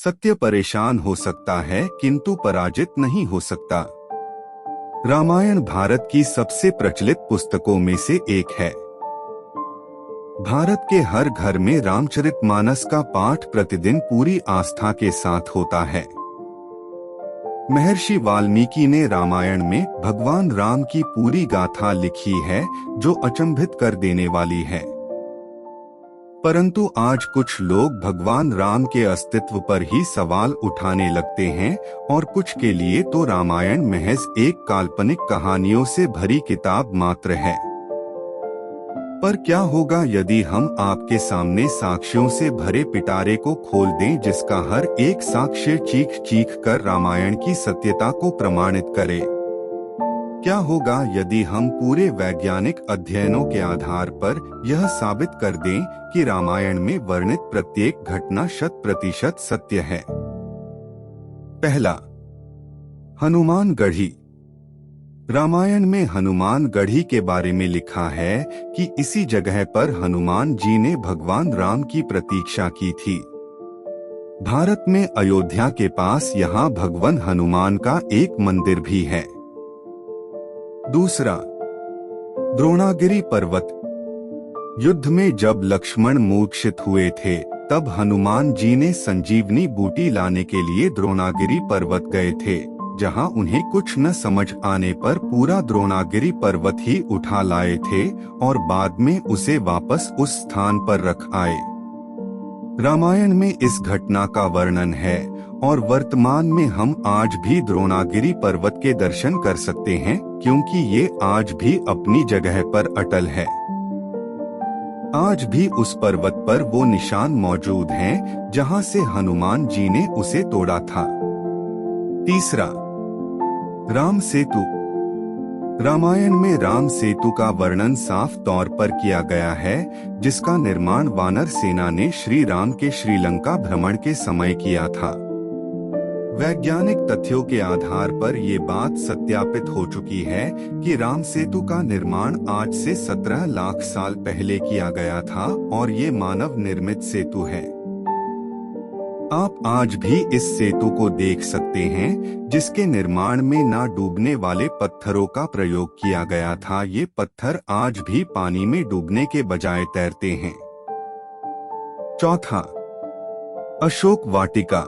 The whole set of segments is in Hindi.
सत्य परेशान हो सकता है किंतु पराजित नहीं हो सकता। रामायण भारत की सबसे प्रचलित पुस्तकों में से एक है। भारत के हर घर में रामचरितमानस का पाठ प्रतिदिन पूरी आस्था के साथ होता है। महर्षि वाल्मीकि ने रामायण में भगवान राम की पूरी गाथा लिखी है, जो अचंभित कर देने वाली है। परंतु आज कुछ लोग भगवान राम के अस्तित्व पर ही सवाल उठाने लगते हैं और कुछ के लिए तो रामायण महज एक काल्पनिक कहानियों से भरी किताब मात्र है। पर क्या होगा यदि हम आपके सामने साक्ष्यों से भरे पिटारे को खोल दें, जिसका हर एक साक्ष्य चीख चीख कर रामायण की सत्यता को प्रमाणित करे? क्या होगा यदि हम पूरे वैज्ञानिक अध्ययनों के आधार पर यह साबित कर दें कि रामायण में वर्णित प्रत्येक घटना 100% सत्य है? पहला, हनुमानगढ़ी। रामायण में हनुमानगढ़ी के बारे में लिखा है कि इसी जगह पर हनुमान जी ने भगवान राम की प्रतीक्षा की थी। भारत में अयोध्या के पास यहाँ भगवान हनुमान का एक मंदिर भी है। दूसरा, द्रोणागिरी पर्वत। युद्ध में जब लक्ष्मण मूर्छित हुए थे, तब हनुमान जी ने संजीवनी बूटी लाने के लिए द्रोणागिरी पर्वत गए थे, जहां उन्हें कुछ न समझ आने पर पूरा द्रोणागिरी पर्वत ही उठा लाए थे और बाद में उसे वापस उस स्थान पर रख आए। रामायण में इस घटना का वर्णन है और वर्तमान में हम आज भी द्रोणागिरी पर्वत के दर्शन कर सकते हैं, क्योंकि ये आज भी अपनी जगह पर अटल है। आज भी उस पर्वत पर वो निशान मौजूद हैं, जहां से हनुमान जी ने उसे तोड़ा था। तीसरा, राम सेतु। रामायण में राम सेतु का वर्णन साफ तौर पर किया गया है, जिसका निर्माण वानर सेना ने श्री राम के श्रीलंका भ्रमण के समय किया था। वैज्ञानिक तथ्यों के आधार पर ये बात सत्यापित हो चुकी है कि राम सेतु का निर्माण आज से 17 लाख साल पहले किया गया था और ये मानव निर्मित सेतु है। आप आज भी इस सेतु को देख सकते हैं, जिसके निर्माण में ना डूबने वाले पत्थरों का प्रयोग किया गया था। ये पत्थर आज भी पानी में डूबने के बजाय तैरते हैं। चौथा, अशोक वाटिका।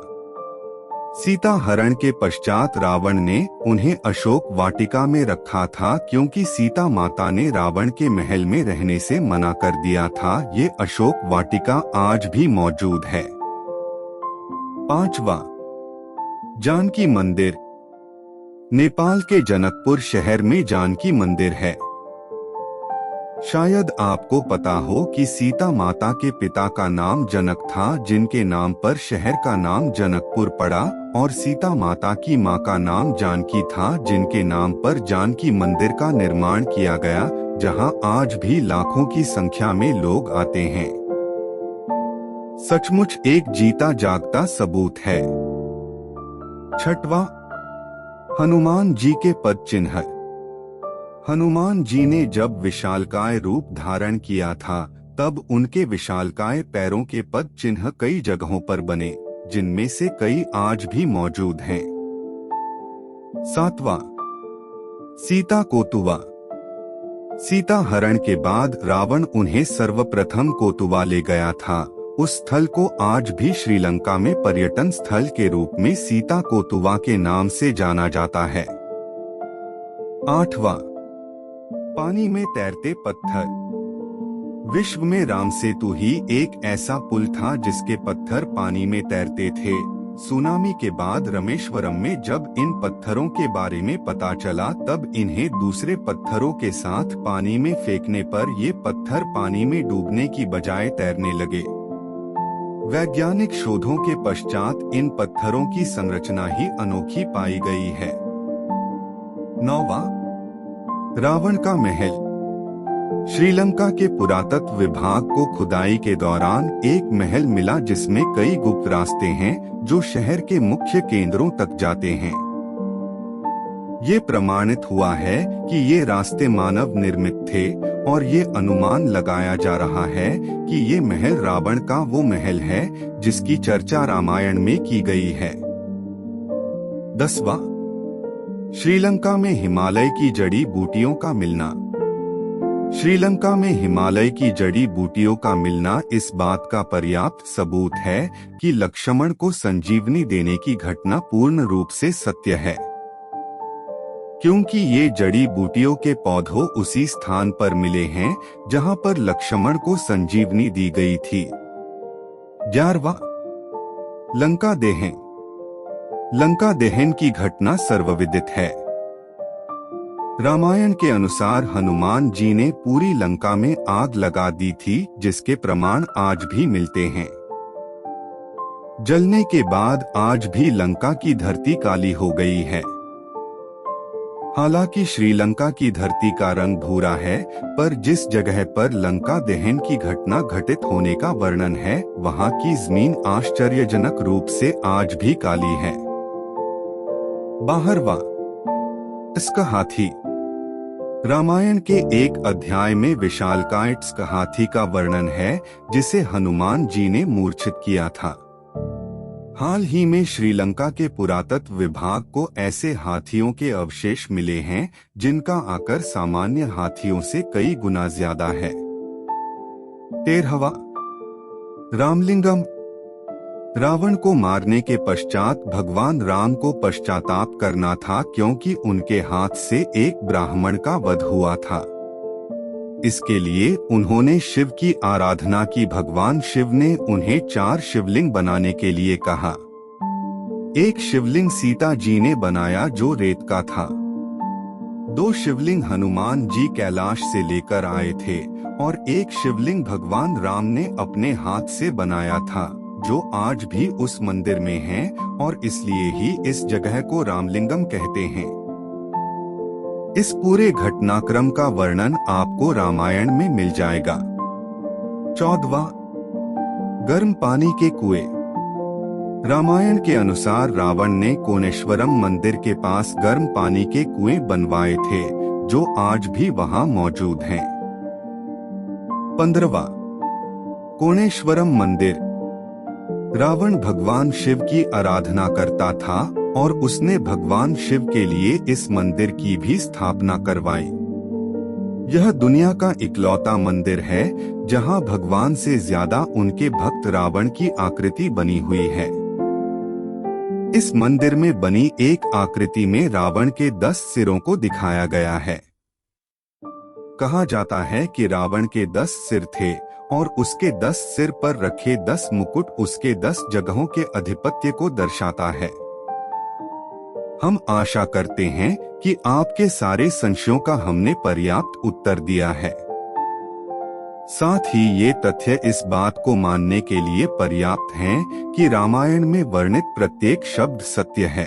सीता हरण के पश्चात रावण ने उन्हें अशोक वाटिका में रखा था, क्योंकि सीता माता ने रावण के महल में रहने से मना कर दिया था। ये अशोक वाटिका आज भी मौजूद है। पांचवा, जानकी मंदिर। नेपाल के जनकपुर शहर में जानकी मंदिर है। शायद आपको पता हो कि सीता माता के पिता का नाम जनक था, जिनके नाम पर शहर का नाम जनकपुर पड़ा, और सीता माता की मां का नाम जानकी था, जिनके नाम पर जानकी मंदिर का निर्माण किया गया, जहां आज भी लाखों की संख्या में लोग आते हैं। सचमुच एक जीता जागता सबूत है। छठवां, हनुमान जी के पद चिन्ह। हनुमान जी ने जब विशालकाय रूप धारण किया था, तब उनके विशालकाय पैरों के पद चिन्ह कई जगहों पर बने, जिनमें से कई आज भी मौजूद हैं। सातवां, सीता कोतुवा। सीता हरण के बाद रावण उन्हें सर्वप्रथम कोतुवा ले गया था। उस स्थल को आज भी श्रीलंका में पर्यटन स्थल के रूप में सीता कोतुवा के नाम से जाना जाता है। आठवां, पानी में तैरते पत्थर। विश्व में राम सेतु ही एक ऐसा पुल था जिसके पत्थर पानी में तैरते थे। सुनामी के बाद रामेश्वरम में जब इन पत्थरों के बारे में पता चला, तब इन्हें दूसरे पत्थरों के साथ पानी में फेंकने पर ये पत्थर पानी में डूबने की बजाय तैरने लगे। वैज्ञानिक शोधों के पश्चात इन पत्थरों की संरचना ही अनोखी पाई गई है। नौवां, रावण का महल। श्रीलंका के पुरातत्व विभाग को खुदाई के दौरान एक महल मिला, जिसमें कई गुप्त रास्ते हैं जो शहर के मुख्य केंद्रों तक जाते हैं। ये प्रमाणित हुआ है कि ये रास्ते मानव निर्मित थे और ये अनुमान लगाया जा रहा है कि ये महल रावण का वो महल है जिसकी चर्चा रामायण में की गई है। 10वां, श्रीलंका में हिमालय की जड़ी बूटियों का मिलना। श्रीलंका में हिमालय की जड़ी बूटियों का मिलना इस बात का पर्याप्त सबूत है कि लक्ष्मण को संजीवनी देने की घटना पूर्ण रूप से सत्य है, क्योंकि ये जड़ी बूटियों के पौधों उसी स्थान पर मिले हैं जहां पर लक्ष्मण को संजीवनी दी गई थी। 11वां, लंका दहन। लंका दहन की घटना सर्वविदित है। रामायण के अनुसार हनुमान जी ने पूरी लंका में आग लगा दी थी, जिसके प्रमाण आज भी मिलते हैं। जलने के बाद आज भी लंका की धरती काली हो गई है। हालांकि श्रीलंका की धरती का रंग भूरा है, पर जिस जगह पर लंका दहन की घटना घटित होने का वर्णन है, वहां की जमीन आश्चर्यजनक रूप से आज भी काली है। 12वां, इसका हाथी। रामायण के एक अध्याय में विशालकाय इसका हाथी का वर्णन है जिसे हनुमान जी ने मूर्छित किया था। हाल ही में श्रीलंका के पुरातत्व विभाग को ऐसे हाथियों के अवशेष मिले हैं जिनका आकार सामान्य हाथियों से कई गुना ज्यादा है। 13वां, रामलिंगम। रावण को मारने के पश्चात भगवान राम को पश्चाताप करना था, क्योंकि उनके हाथ से एक ब्राह्मण का वध हुआ था। इसके लिए उन्होंने शिव की आराधना की। भगवान शिव ने उन्हें 4 शिवलिंग बनाने के लिए कहा। एक शिवलिंग सीता जी ने बनाया जो रेत का था। 2 शिवलिंग हनुमान जी कैलाश से लेकर आए थे और एक शिवलिंग भगवान राम ने अपने हाथ से बनाया था, जो आज भी उस मंदिर में है और इसलिए ही इस जगह को रामलिंगम कहते हैं। इस पूरे घटनाक्रम का वर्णन आपको रामायण में मिल जाएगा। 14वां, गर्म पानी के कुएं। रामायण के अनुसार रावण ने कोणेश्वरम मंदिर के पास गर्म पानी के कुएं बनवाए थे, जो आज भी वहां मौजूद हैं। 15वां, कोणेश्वरम मंदिर। रावण भगवान शिव की आराधना करता था और उसने भगवान शिव के लिए इस मंदिर की भी स्थापना करवाई। यह दुनिया का इकलौता मंदिर है जहां भगवान से ज्यादा उनके भक्त रावण की आकृति बनी हुई है। इस मंदिर में बनी एक आकृति में रावण के 10 सिरों को दिखाया गया है। कहा जाता है कि रावण के 10 सिर थे और उसके 10 सिर पर रखे 10 मुकुट उसके 10 जगहों के अधिपत्य को दर्शाता है। हम आशा करते हैं कि आपके सारे संशयों का हमने पर्याप्त उत्तर दिया है। साथ ही ये तथ्य इस बात को मानने के लिए पर्याप्त हैं कि रामायण में वर्णित प्रत्येक शब्द सत्य है।